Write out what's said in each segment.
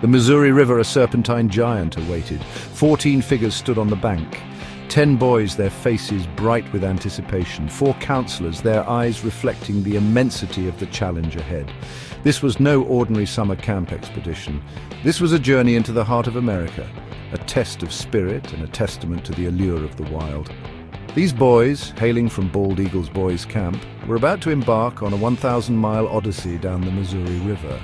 The Missouri River, a serpentine giant, awaited. 14 figures stood on the bank. 10 boys, their faces bright with anticipation. 4 counselors, their eyes reflecting the immensity of the challenge ahead. This was no ordinary summer camp expedition. This was a journey into the heart of America, a test of spirit and a testament to the allure of the wild. These boys, hailing from Bald Eagle's Boys Camp, were about to embark on a 1,000-mile odyssey down the Missouri River.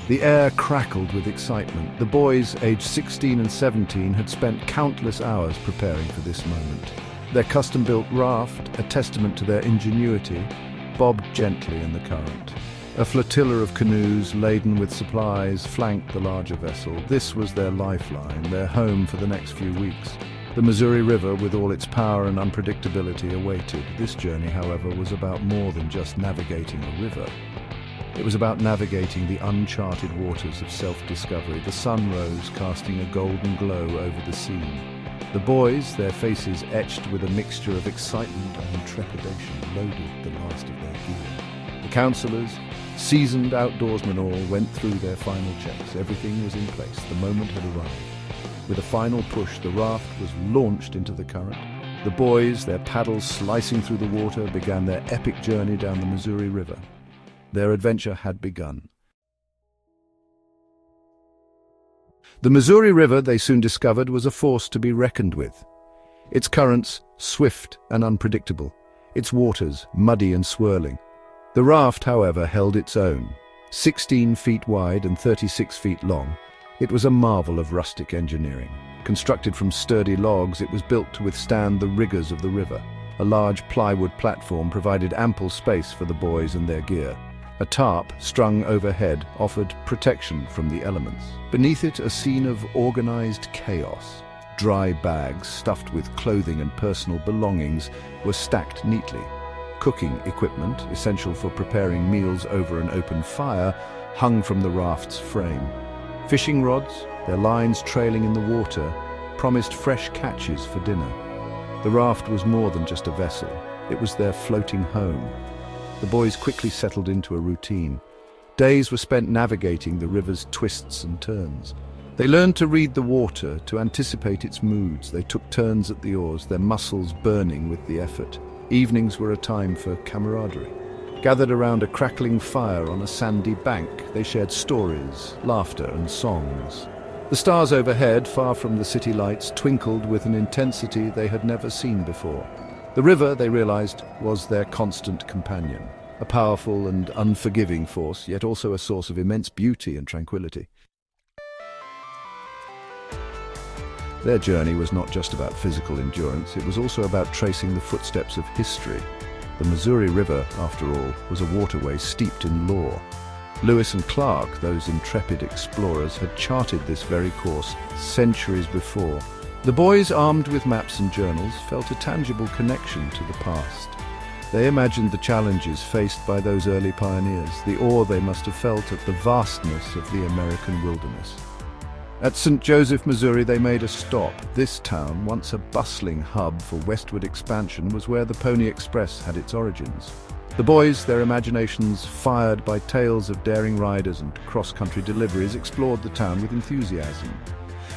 The air crackled with excitement. The boys, aged 16 and 17, had spent countless hours preparing for this moment. Their custom-built raft, a testament to their ingenuity, bobbed gently in the current. A flotilla of canoes laden with supplies flanked the larger vessel. This was their lifeline, their home for the next few weeks. The Missouri River, with all its power and unpredictability, awaited. This journey, however, was about more than just navigating a river. It was about navigating the uncharted waters of self-discovery. The sun rose, casting a golden glow over the scene. The boys, their faces etched with a mixture of excitement and trepidation, loaded the last of their gear. The counselors, seasoned outdoorsmen all, went through their final checks. Everything was in place. The moment had arrived. With a final push, the raft was launched into the current. The boys, their paddles slicing through the water, began their epic journey down the Missouri River. Their adventure had begun. The Missouri River, they soon discovered, was a force to be reckoned with. Its currents, swift and unpredictable. Its waters, muddy and swirling. The raft, however, held its own. 16 feet wide and 36 feet long, it was a marvel of rustic engineering. Constructed from sturdy logs, it was built to withstand the rigors of the river. A large plywood platform provided ample space for the boys and their gear. A tarp, strung overhead, offered protection from the elements. Beneath it, a scene of organized chaos. Dry bags, stuffed with clothing and personal belongings, were stacked neatly. Cooking equipment, essential for preparing meals over an open fire, hung from the raft's frame. Fishing rods, their lines trailing in the water, promised fresh catches for dinner. The raft was more than just a vessel. It was their floating home. The boys quickly settled into a routine. Days were spent navigating the river's twists and turns. They learned to read the water, to anticipate its moods. They took turns at the oars, their muscles burning with the effort. Evenings were a time for camaraderie. Gathered around a crackling fire on a sandy bank, they shared stories, laughter, and songs. The stars overhead, far from the city lights, twinkled with an intensity they had never seen before. The river, they realized, was their constant companion, a powerful and unforgiving force, yet also a source of immense beauty and tranquility. Their journey was not just about physical endurance, it was also about tracing the footsteps of history. The Missouri River, after all, was a waterway steeped in lore. Lewis and Clark, those intrepid explorers, had charted this very course centuries before. The boys, armed with maps and journals, felt a tangible connection to the past. They imagined the challenges faced by those early pioneers, the awe they must have felt at the vastness of the American wilderness. At St. Joseph, Missouri, they made a stop. This town, once a bustling hub for westward expansion, was where the Pony Express had its origins. The boys, their imaginations fired by tales of daring riders and cross-country deliveries, explored the town with enthusiasm.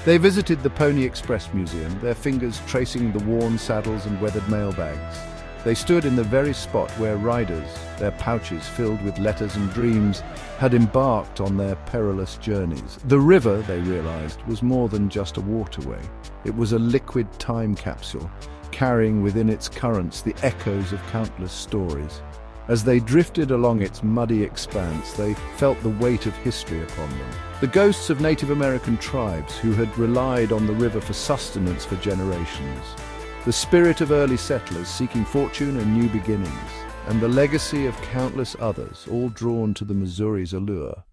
They visited the Pony Express Museum, their fingers tracing the worn saddles and weathered mailbags. They stood in the very spot where riders, their pouches filled with letters and dreams, had embarked on their perilous journeys. The river, they realized, was more than just a waterway. It was a liquid time capsule, carrying within its currents the echoes of countless stories. As they drifted along its muddy expanse, they felt the weight of history upon them. The ghosts of Native American tribes who had relied on the river for sustenance for generations. The spirit of early settlers seeking fortune and new beginnings, and the legacy of countless others, all drawn to the Missouri's allure.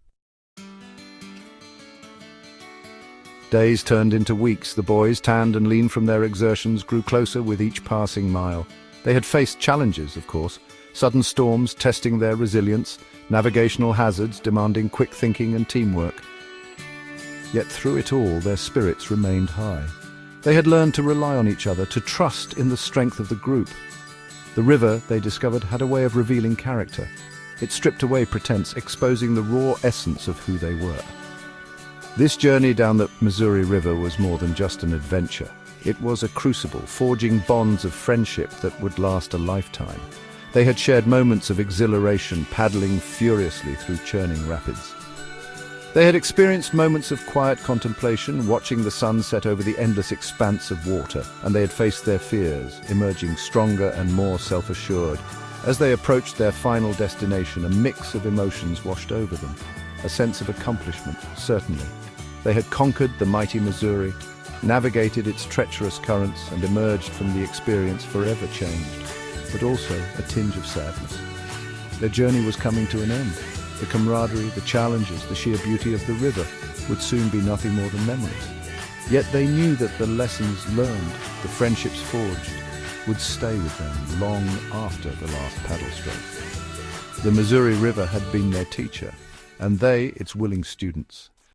Days turned into weeks. The boys, tanned and lean from their exertions, grew closer with each passing mile. They had faced challenges, of course, sudden storms testing their resilience, navigational hazards demanding quick thinking and teamwork. Yet through it all, their spirits remained high. They had learned to rely on each other, to trust in the strength of the group. The river, they discovered, had a way of revealing character. It stripped away pretense, exposing the raw essence of who they were. This journey down the Missouri River was more than just an adventure. It was a crucible, forging bonds of friendship that would last a lifetime. They had shared moments of exhilaration, paddling furiously through churning rapids. They had experienced moments of quiet contemplation, watching the sun set over the endless expanse of water, and they had faced their fears, emerging stronger and more self-assured. As they approached their final destination, a mix of emotions washed over them. A sense of accomplishment, certainly. They had conquered the mighty Missouri, navigated its treacherous currents, and emerged from the experience forever changed, but also a tinge of sadness. Their journey was coming to an end. The camaraderie, the challenges, the sheer beauty of the river would soon be nothing more than memories. Yet they knew that the lessons learned, the friendships forged, would stay with them long after the last paddle stroke. The Missouri River had been their teacher, and they its willing students.